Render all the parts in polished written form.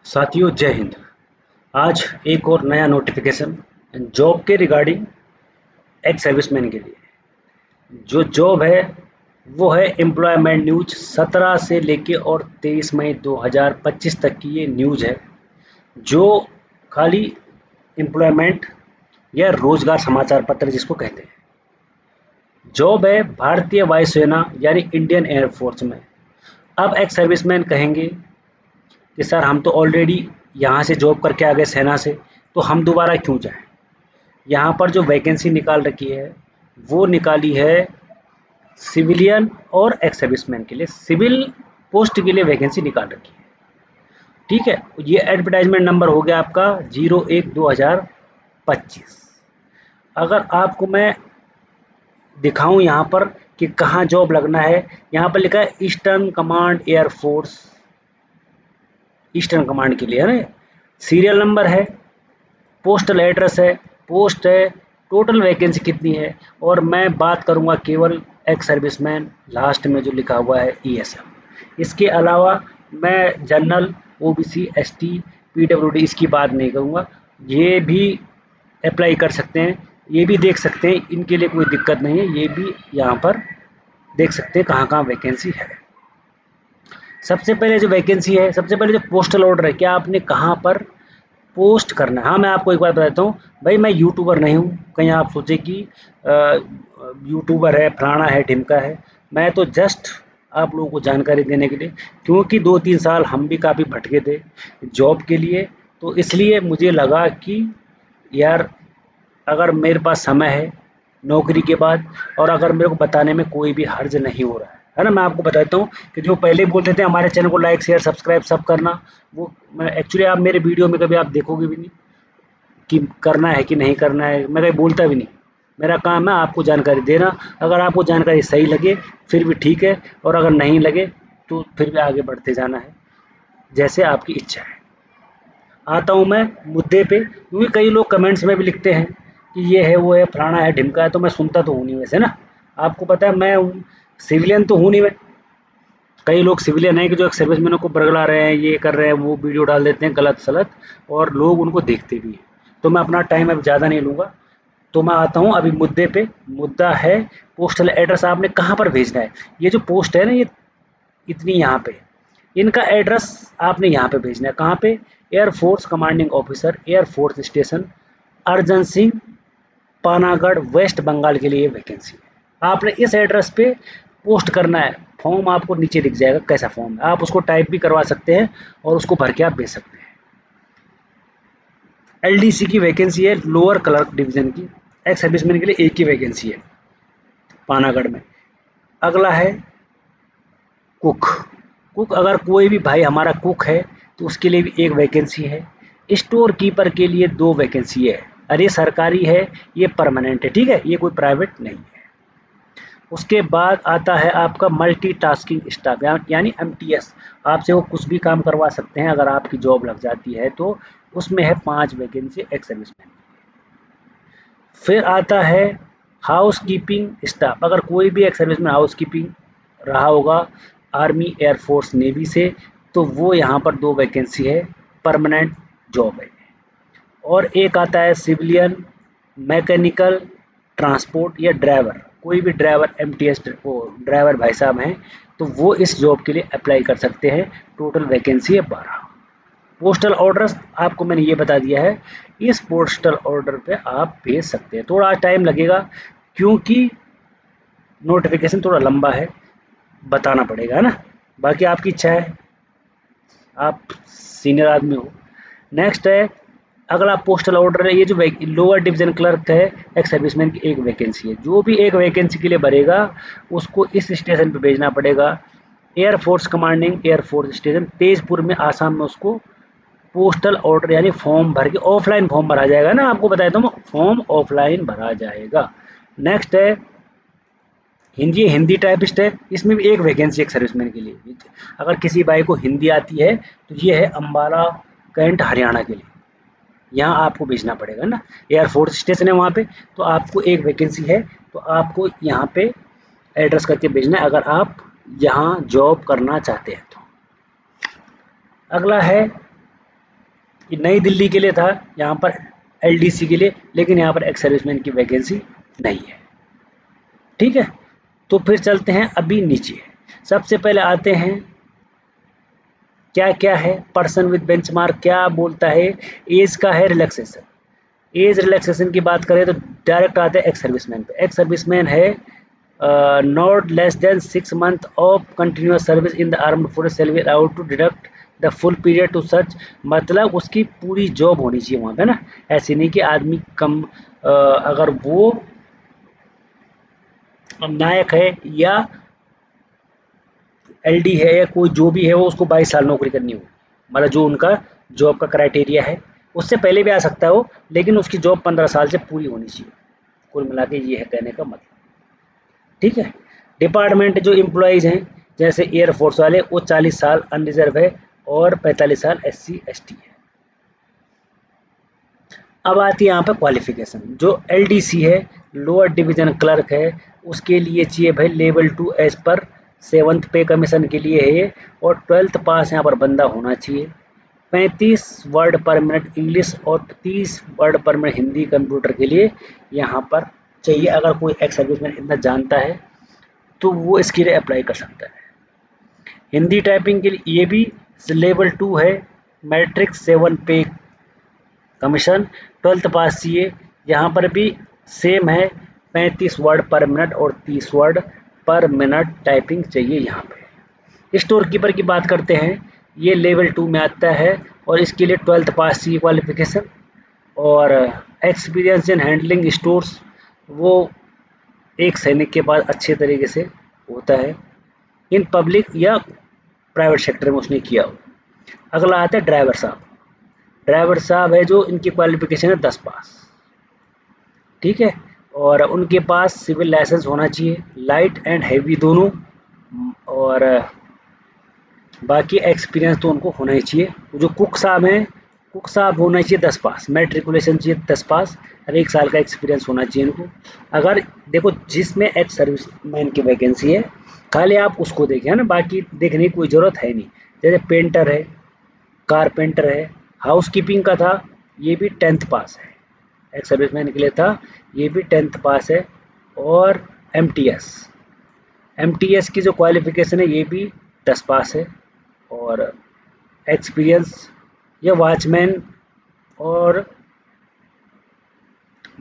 साथियों जय हिंद। आज एक और नया नोटिफिकेशन जॉब के रिगार्डिंग एक्स सर्विसमैन के लिए। जो जॉब है वो है एम्प्लॉयमेंट न्यूज 17 से लेके और 23 मई 2025 तक की ये न्यूज है, जो खाली एम्प्लॉयमेंट या रोजगार समाचार पत्र जिसको कहते हैं। जॉब है भारतीय वायुसेना यानी इंडियन एयरफोर्स में। अब एक्स सर्विसमैन कहेंगे कि सर हम तो ऑलरेडी यहाँ से जॉब करके आ गए सेना से, तो हम दोबारा क्यों जाएं। यहाँ पर जो वैकेंसी निकाल रखी है वो निकाली है सिविलियन और एक्स सर्विसमैन के लिए। सिविल पोस्ट के लिए वैकेंसी निकाल रखी है, ठीक है। ये एडवर्टाइजमेंट नंबर हो गया आपका 01/2025। अगर आपको मैं दिखाऊं यहाँ पर कि कहाँ जॉब लगना है, यहाँ पर लिखा है eastern command air force, eastern command के लिए है ना। सीरियल नंबर है, पोस्टल एड्रेस है, पोस्ट है, टोटल वैकेंसी कितनी है, और मैं बात करूंगा केवल एक्स सर्विसमैन, लास्ट में जो लिखा हुआ है ESM। इसके अलावा मैं जनरल, OBC, ST, PWD इसकी बात नहीं करूंगा। ये भी अप्लाई कर सकते हैं, ये भी देख सकते हैं, इनके लिए कोई दिक्कत नहीं है। ये भी यहाँ पर देख सकते हैं कहाँ कहाँ वैकेंसी है। सबसे पहले जो वैकेंसी है, सबसे पहले जो पोस्टल ऑर्डर है, क्या आपने कहाँ पर पोस्ट करना है। हाँ, मैं आपको एक बात बताता हूँ भाई, मैं यूट्यूबर नहीं हूँ, कहीं आप सोचे कि यूट्यूबर है, फलाना है, ढिमका है। मैं तो जस्ट आप लोगों को जानकारी देने के लिए, क्योंकि 2-3 साल हम भी काफ़ी भटके थे जॉब के लिए, तो इसलिए मुझे लगा कि यार अगर मेरे पास समय है नौकरी के बाद, और अगर मेरे को बताने में कोई भी हर्ज नहीं हो रहा है ना। मैं आपको बताता हूँ कि जो पहले बोलते थे हमारे चैनल को लाइक शेयर सब्सक्राइब सब करना, वो मैं एक्चुअली आप मेरे वीडियो में कभी आप देखोगे भी नहीं कि करना है कि नहीं करना है। मैं कहीं बोलता भी नहीं, मेरा काम है आपको जानकारी देना। अगर आपको जानकारी सही लगे फिर भी ठीक है, और अगर नहीं लगे तो फिर भी आगे बढ़ते जाना है, जैसे आपकी इच्छा है। आता हूँ मैं मुद्दे पे, क्योंकि कई लोग कमेंट्स में भी लिखते हैं कि ये है, वो है, फलाना है, ढिमका है, तो मैं सुनता तो हूँ नहीं वैसे ना। आपको पता है मैं सिविलियन तो हूँ नहीं मैं। कई लोग सिविलियन हैं कि जो एक सर्विसमैनों को बरगला रहे हैं, ये कर रहे हैं, वो वीडियो डाल देते हैं गलत सलत, और लोग उनको देखते भी हैं। तो मैं अपना टाइम अब ज़्यादा नहीं लूँगा, तो मैं आता हूँ अभी मुद्दे पे। मुद्दा है पोस्टल एड्रेस आपने कहाँ पर भेजना है। ये जो पोस्ट है ना, ये इतनी यहाँ पे, इनका एड्रेस आपने यहाँ पे भेजना है। कहाँ पे? Air force commanding officer, air force station, Arjan Singh, Panagarh, West Bengal के लिए वैकेंसी है। आपने इस एड्रेस पे पोस्ट करना है। फॉर्म आपको नीचे दिख जाएगा कैसा फॉर्म है, आप उसको टाइप भी करवा सकते हैं और उसको भर के आप भेज सकते हैं। LDC की वैकेंसी है, लोअर क्लर्क डिवीजन की। एक्स सर्विसमैन के लिए एक ही वैकेंसी है पानागढ़ में। अगला है कुक। कुक अगर कोई भी भाई हमारा कुक है तो उसके लिए भी एक वैकेंसी है। स्टोर कीपर के लिए 2 वैकेंसी है। अरे सरकारी है, ये परमानेंट है, ठीक है, ये कोई प्राइवेट नहीं है। उसके बाद आता है आपका मल्टीटास्किंग स्टाफ यानी MTS। आपसे वो कुछ भी काम करवा सकते हैं अगर आपकी जॉब लग जाती है तो। उसमें है 5 वैकेंसी एक्स सर्विसमैन। फिर आता है हाउस कीपिंग स्टाफ। अगर कोई भी एक्स सर्विसमैन हाउस कीपिंग रहा होगा आर्मी, एयरफोर्स, नेवी से, तो वो यहाँ पर 2 वैकेंसी है, परमानेंट जॉब है। और एक आता है सिविलियन मैकेनिकल ट्रांसपोर्ट या ड्राइवर। कोई भी ड्राइवर MTS वो ड्राइवर भाई साहब हैं तो वो इस जॉब के लिए अप्लाई कर सकते हैं। टोटल वैकेंसी है 12। पोस्टल ऑर्डर आपको मैंने ये बता दिया है, इस पोस्टल ऑर्डर पे आप भेज सकते हैं। थोड़ा टाइम लगेगा क्योंकि नोटिफिकेशन थोड़ा लंबा है, बताना पड़ेगा है ना। बाकी आपकी इच्छा है, आप सीनियर आदमी हो। नेक्स्ट है अगला पोस्टल ऑर्डर है, ये जो लोअर डिवीजन क्लर्क है एक्स सर्विसमैन की एक वैकेंसी है। जो भी एक वैकेंसी के लिए भरेगा उसको इस स्टेशन पे भेजना पड़ेगा, air force commanding air force station Tezpur में, आसाम में। उसको पोस्टल ऑर्डर यानी फॉर्म भर के, ऑफलाइन फॉर्म भरा जाएगा ना, आपको बताया था, फॉर्म ऑफलाइन भरा जाएगा। नेक्स्ट है हिंदी टाइपिस्ट है, इसमें भी एक वैकेंसी एक सर्विसमैन के लिए। अगर किसी भाई को हिंदी आती है तो ये है अम्बाला कैंट हरियाणा के लिए, यहाँ आपको भेजना पड़ेगा ना। एयरफोर्स स्टेशन है वहाँ पे, तो आपको एक वैकेंसी है, तो आपको यहाँ पे एड्रेस करके भेजना है अगर आप यहाँ जॉब करना चाहते हैं तो। अगला है ये नई दिल्ली के लिए था, यहाँ पर एलडीसी के लिए, लेकिन यहाँ पर एक्स सर्विसमैन की वैकेंसी नहीं है। ठीक है, तो फिर चलते हैं अभी नीचे। सबसे पहले आते हैं क्या क्या है पर्सन विद बेंचमार्क, क्या बोलता है, एज का है रिलैक्सेशन। एज रिलैक्सेशन की बात करें तो डायरेक्ट आते हैं एक्स सर्विसमैन पे। एक्स सर्विसमैन है not less than 6 months of continuous service in the armed force shall be allowed to deduct the full period to such, मतलब उसकी पूरी जॉब होनी चाहिए वहाँ पे ना, ऐसे नहीं कि आदमी कम अगर वो नायक है या एलडी है या कोई जो भी है, वो उसको 22 साल नौकरी करनी हो, मतलब जो उनका जॉब का क्राइटेरिया है, उससे पहले भी आ सकता है वो, लेकिन उसकी जॉब 15 साल से पूरी होनी चाहिए। कुल मिला के ये है कहने का मतलब। ठीक है, डिपार्टमेंट जो एम्प्लॉयज़ हैं जैसे एयरफोर्स वाले, वो 40 साल अनरिजर्व है और 45 साल SC ST है। अब आती है यहाँ पे क्वालिफिकेशन। जो LDC है, लोअर डिवीजन क्लर्क है, उसके लिए चाहिए भाई लेवल 2 एज पर 7th पे कमीशन के लिए है, और 12th पास यहाँ पर बंदा होना चाहिए। 35 वर्ड पर मिनट इंग्लिश और 30 वर्ड पर मिनट हिंदी कंप्यूटर के लिए यहाँ पर चाहिए। अगर कोई एक्स सर्विसमैन इतना जानता है तो वो इसके लिए अप्लाई कर सकता है। हिंदी टाइपिंग के लिए ये भी लेवल 2 है, मैट्रिक 7 पे कमीशन, 12th पास चाहिए। यहाँ पर भी सेम है, 35 वर्ड पर मिनट और 30 वर्ड पर मिनट टाइपिंग चाहिए यहाँ पे। स्टोर कीपर की बात करते हैं, ये लेवल 2 में आता है और इसके लिए 12th पास चाहिए क्वालिफिकेशन, और एक्सपीरियंस इन हैंडलिंग स्टोर्स वो एक सैनिक के पास अच्छे तरीके से होता है, इन पब्लिक या प्राइवेट सेक्टर में उसने किया हो। अगला आता है ड्राइवर साहब। ड्राइवर साहब है जो इनकी क्वालिफिकेशन है 10 पास। ठीक है, और उनके पास सिविल लाइसेंस होना चाहिए, लाइट एंड हैवी दोनों, और बाकी एक्सपीरियंस तो उनको होना ही चाहिए। जो कुक साहब हैं, कुक साहब होना चाहिए 10 पास, मैट्रिकुलेशन चाहिए 10 पास, और 1 साल का एक्सपीरियंस होना चाहिए इनको। अगर देखो जिसमें एक्स सर्विस मैन की वैकेंसी है, खाली आप उसको देखें, है ना, बाकी देखने की कोई ज़रूरत है नहीं। जैसे पेंटर है, कारपेंटर है, हाउस कीपिंग का था, ये भी 10th पास है, एक्स सर्विसमैन के लिए था, ये भी 10th पास है। और एमटीएस, एमटीएस की जो क्वालिफिकेशन है ये भी 10 पास है, और एक्सपीरियंस या वॉचमैन, और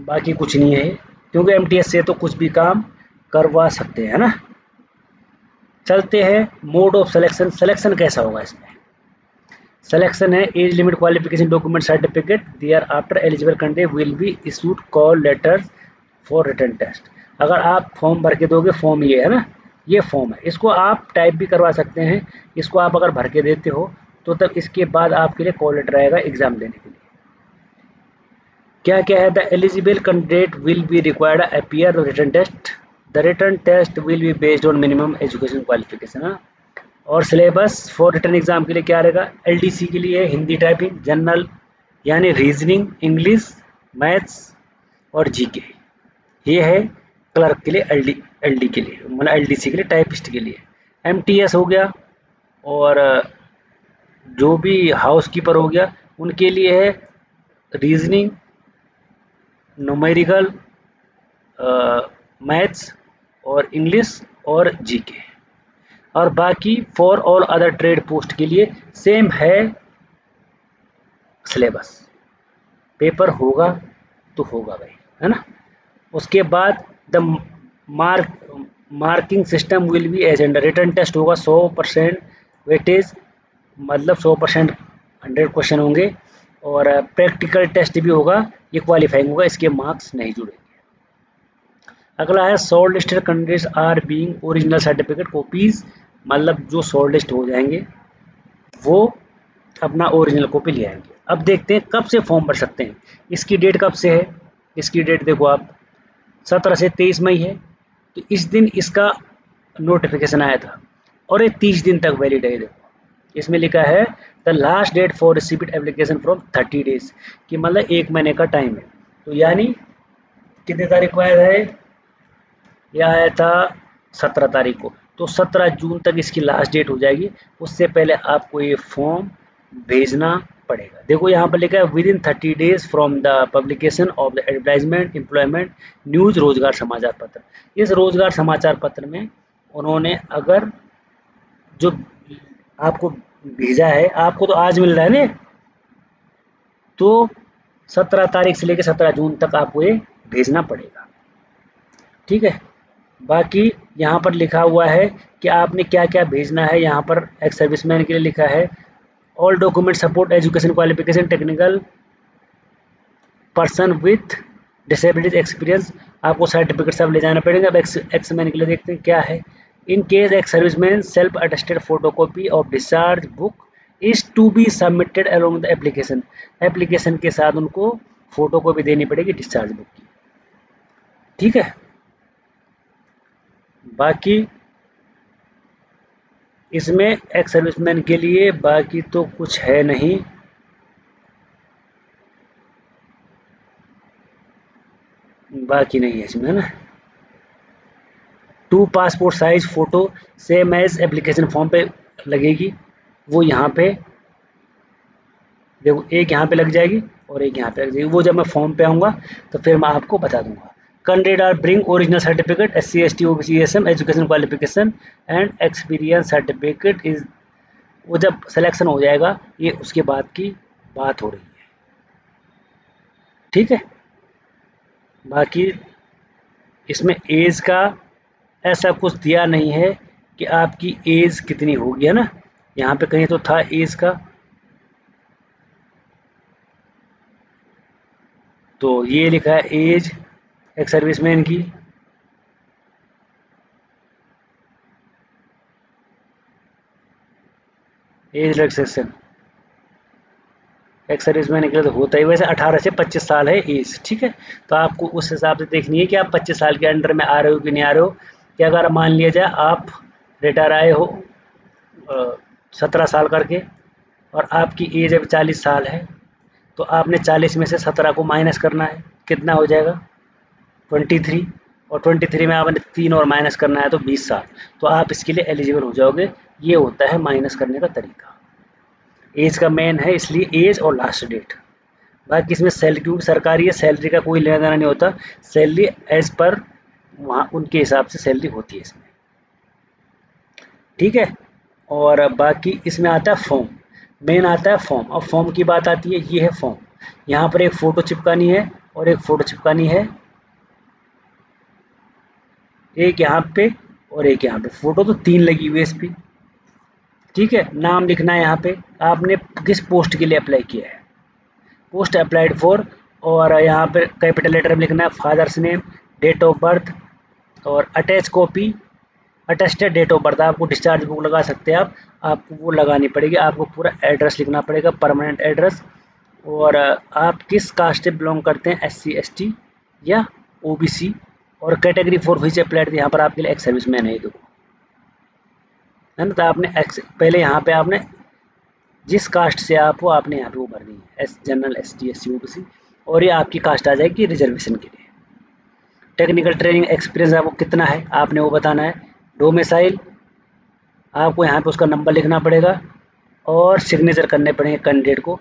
बाकी कुछ नहीं है, क्योंकि एमटीएस से तो कुछ भी काम करवा सकते हैं ना। चलते हैं मोड ऑफ सिलेक्शन। सिलेक्शन कैसा होगा इसमें? सिलेक्शन है age limit qualification document certificate thereafter eligible candidate will be issued call letter for written test. अगर आप फॉर्म भर के दोगे, फॉर्म ये है ना, ये फॉर्म है, इसको आप टाइप भी करवा सकते हैं। इसको आप अगर भर के देते हो तो तब इसके बाद आपके लिए कॉल लेटर आएगा एग्जाम देने के लिए। क्या क्या है? The eligible candidate will be required appear written test. The written test will be based on minimum education qualification. और सिलेबस फॉर रिटन एग्जाम के लिए क्या रहेगा? एलडीसी के लिए हिंदी टाइपिंग, जनरल यानी रीजनिंग, इंग्लिश, मैथ्स और जीके। ये है क्लर्क के लिए, एलडी के लिए, मतलब एलडीसी के लिए, टाइपिस्ट के लिए। एमटीएस हो गया, और जो भी हाउस कीपर हो गया, उनके लिए है रीजनिंग, न्यूमेरिकल, मैथ्स और इंग्लिश और जीके। और बाकी for all other trade post के लिए सेम है सिलेबस। पेपर होगा तो होगा भाई, है ना। उसके बाद the marking system will be as under. Written test होगा 100% वेटेज, मतलब 100% 100 क्वेश्चन होंगे, और प्रैक्टिकल टेस्ट भी होगा, ये क्वालिफाइंग होगा, इसके मार्क्स नहीं जुड़ेंगे। अगला है short listed candidates are being original certificate copies, मतलब जो शॉर्ट लिस्ट हो जाएंगे वो अपना ओरिजिनल कॉपी ले आएंगे। अब देखते हैं कब से फॉर्म भर सकते हैं। इसकी डेट कब से है? इसकी डेट देखो आप, 17 से 23 मई है, तो इस दिन इसका नोटिफिकेशन आया था, और ये 30 दिन तक वैलिड है। देखो इसमें लिखा है the last date for receipt application from 30 days, कि मतलब 1 महीने का टाइम है। तो यानी कितने तारीख को आया है? ये आया था 17 तारीख को, तो 17 जून तक इसकी लास्ट डेट हो जाएगी। उससे पहले आपको ये फॉर्म भेजना पड़ेगा। देखो यहाँ पर लिखा है with in 30 days from the publication of the advertisement employment news रोजगार समाचार पत्र। इस रोजगार समाचार पत्र में उन्होंने अगर जो आपको भेजा है, आपको तो आज मिल रहा है ना, तो 17 तारीख से लेकर 17 जून तक आपको ये भेजना पड़ेगा। ठीक है। बाकी यहाँ पर लिखा हुआ है कि आपने क्या क्या भेजना है। यहाँ पर एक्स सर्विसमैन के लिए लिखा है all document support education qualification technical person with disability experience. आपको सर्टिफिकेट सब ले जाना पड़ेगा। अब एक्स मैन के लिए देखते हैं क्या है। In case ex serviceman self attested photocopy of discharge book is to be submitted along the application. Application के साथ उनको फोटो कॉपी देनी पड़ेगी डिस्चार्ज बुक की। ठीक है। बाकी इसमें एक्स सर्विसमैन के लिए बाकी तो कुछ है नहीं। बाकी नहीं है इसमें, है ना। 2 passport size photo same as application form पे लगेगी। वो यहाँ पे देखो, एक यहाँ पे लग जाएगी और एक यहाँ पे लग जाएगी। वो जब मैं फॉर्म पे आऊँगा तो फिर मैं आपको बता दूंगा। Candidate are bring original certificate SC ST OBC ASM education qualification and experience certificate is. वो जब सिलेक्शन हो जाएगा, ये उसके बाद की बात हो रही है। ठीक है। बाकी इसमें एज का ऐसा कुछ दिया नहीं है कि आपकी एज कितनी होगी, है ना। यहाँ पे कहीं तो था एज का, तो ये लिखा है एज एक सर्विसमैन की। एज रिलैक्सेशन एक सर्विसमैन के लिए तो होता ही, वैसे 18 से 25 साल है एज। ठीक है। तो आपको उस हिसाब से देखनी है कि आप 25 साल के अंडर में आ रहे हो कि नहीं आ रहे हो। कि अगर मान लिया जाए आप रिटायर आए हो 17 साल करके और आपकी एज अब 40 साल है, तो आपने 40 में से 17 को माइनस करना है। कितना हो जाएगा 23। और 23 में आपने 3 और माइनस करना है तो 20 साल। तो आप इसके लिए एलिजिबल हो जाओगे। ये होता है माइनस करने का तरीका। एज का मेन है इसलिए एज और लास्ट डेट। बाकी इसमें सैलरी क्योंकि सरकारी है, सैलरी का कोई लेना देना नहीं होता। सैलरी एज पर वहाँ उनके हिसाब से सैलरी होती है इसमें। ठीक है। और बाकी इसमें आता है फॉर्म। मेन आता है फॉर्म। अब फॉर्म की बात आती है, ये है फॉर्म। यहाँ पर एक फ़ोटो चिपकानी है और एक फ़ोटो चिपकानी है, एक यहाँ पे और एक यहाँ पे। फ़ोटो तो 3 लगी हुई है इस पर। ठीक है। नाम लिखना है यहाँ पे आपने किस पोस्ट के लिए अप्लाई किया है, पोस्ट अप्लाइड फॉर। और यहाँ पे कैपिटल लेटर में लिखना है father's name, date of birth और attach copy attested date of birth. आपको डिस्चार्ज बुक लगा सकते हैं आपको वो लगानी पड़ेगी। आपको पूरा एड्रेस लिखना पड़ेगा, परमानेंट एड्रेस। और आप किस कास्ट से बिलोंग करते हैं, SC ST या OBC। और कैटेगरी 4 फिर से अप्लाइड, यहाँ पर आपके लिए एक्स सर्विस मैन है, देखो, है ना। तो आपने एक्स पहले यहाँ पे आपने जिस कास्ट से आप हो आपने यहाँ पे वो भरनी है, जनरल ST SC OBC। और ये आपकी कास्ट आ जाएगी रिजर्वेशन के लिए। टेक्निकल ट्रेनिंग एक्सपीरियंस आपको कितना है आपने वो बताना है। डोमिसाइल आपको यहाँ पे उसका नंबर लिखना पड़ेगा और सिग्नेचर करने पड़ेंगे कैंडिडेट को।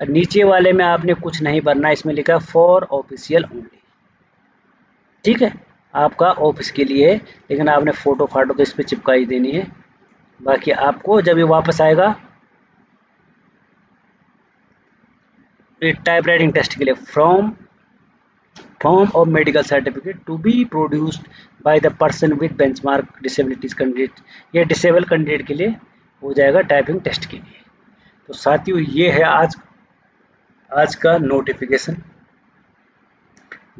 और नीचे वाले में आपने कुछ नहीं भरना, इसमें लिखा है फॉर ऑफिशियल ओनली। ठीक है। आपका ऑफिस के लिए है, लेकिन आपने फ़ोटो फाटो तो इस पर चिपकाई देनी है। बाकी आपको जब ये वापस आएगा टाइप राइटिंग टेस्ट के लिए form of medical certificate to be produced by the person with benchmark disabilities candidate. ये डिसेबल कैंडिडेट के लिए हो जाएगा टाइपिंग टेस्ट के लिए। तो साथियों ये है आज का नोटिफिकेशन।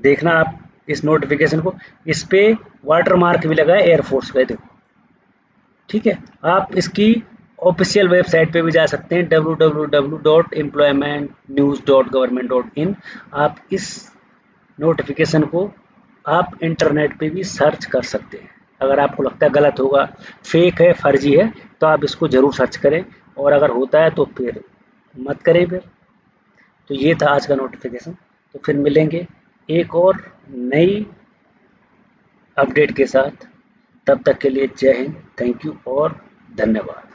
देखना आप इस नोटिफिकेशन को, इस पे वाटर मार्क भी लगा है एयरफोर्स का, देखो। ठीक है। आप इसकी ऑफिशियल वेबसाइट पे भी जा सकते हैं www.employmentnews.government.in। आप इस नोटिफिकेशन को आप इंटरनेट पे भी सर्च कर सकते हैं। अगर आपको लगता है गलत होगा, फेक है, फर्जी है, तो आप इसको ज़रूर सर्च करें। और अगर होता है तो फिर मत करें फिर। तो ये था आज का नोटिफिकेशन। तो फिर मिलेंगे एक और नई अपडेट के साथ। तब तक के लिए जय हिंद, थैंक यू और धन्यवाद।